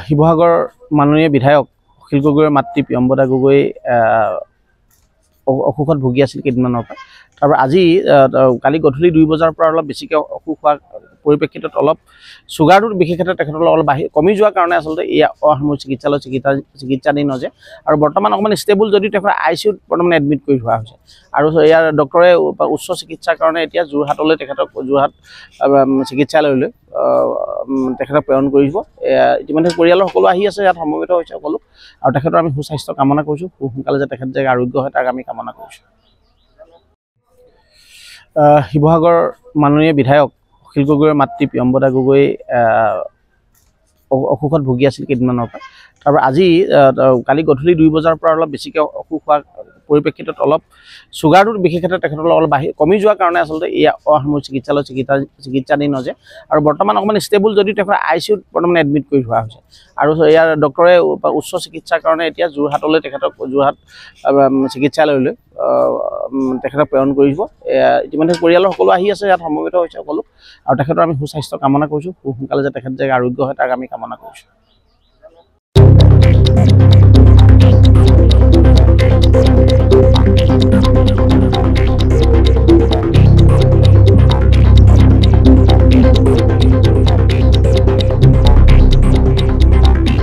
শিৱসাগৰ মাননীয় বিধায়ক অখিল গগৈৰ মাতৃ প্ৰিয়ম্বদা গগৈ অসুখত ভুগি আছিল কেইদিনমানৰ পৰা। তাৰপৰা আজি কালি গধূলি 2 বজাৰ পৰা অলপ বেছিকৈ অসুখ হোৱাৰ পৰিপ্ৰেক্ষিতত অলপ চুগাৰটো বিশেষ ক্ষেত্ৰত তেখেতৰ অলপ কমি যোৱাৰ কাৰণে আচলতে এই অসামৰিক চিকিৎসালয়ত চিকিৎসাধীন হৈছে আৰু বৰ্তমান অকণমান ষ্টেবল যদিও তেখেতৰ ICUত বৰ্তমান এডমিট কৰি থোৱা হৈছে আৰু ইয়াৰ ডক্টৰে উচ্চ চিকিৎসাৰ কাৰণে এতিয়া যোৰহাটলৈ তেখেতক যোৰহাট চিকিৎসালয়লৈ তেখেতক প্ৰেৰণ কৰিব। ইতিমধ্যে পৰিয়ালৰ সকলো আহি আছে, ইয়াত সমবেত হৈছে সকলো আৰু তেখেতৰ আমি সুস্বাস্থ্য কামনা কৰিছোঁ। সোনকালে যে তেখেত যে আৰোগ্য হয় তাক আমি কামনা কৰিছোঁ। শিৱসাগৰ মাননীয় বিধায়ক অখিল গগৈৰ মাতৃ প্ৰিয়ম্বদা গগৈ অসুখত ভুগি আছিল কেইদিনমানৰ পৰা। তাৰপৰা আজি কালি গধূলি 2 বজাৰ পৰা অলপ বেছিকৈ অসুখ হোৱাৰ পৰিপ্ৰেক্ষিতত অলপ চুগাৰটো বিশেষ ক্ষেত্ৰত তেখেতৰ অলপ কমি যোৱাৰ কাৰণে আচলতে এই অসামৰিক চিকিৎসালয়ত চিকিৎসাধীন হৈছে আৰু বৰ্তমান অকণমান ষ্টেবল যদিও তেখেতৰ ICUত বৰ্তমান এডমিট কৰি থোৱা হৈছে আৰু ইয়াৰ ডক্টৰে উচ্চ চিকিৎসাৰ কাৰণে এতিয়া যোৰহাটলৈ তেখেতক যোৰহাট চিকিৎসালয়লৈ তেখেতক প্ৰেৰণ কৰিব। ইতিমধ্যে পৰিয়ালৰ সকলো আহি আছে, ইয়াত সমবেত হৈছে সকলো আৰু তেখেতৰ আমি সুস্বাস্থ্য কামনা কৰিছোঁ। সোনকালে যে তেখেত যে আৰোগ্য হয় তাক আমি কামনা কৰিছোঁ।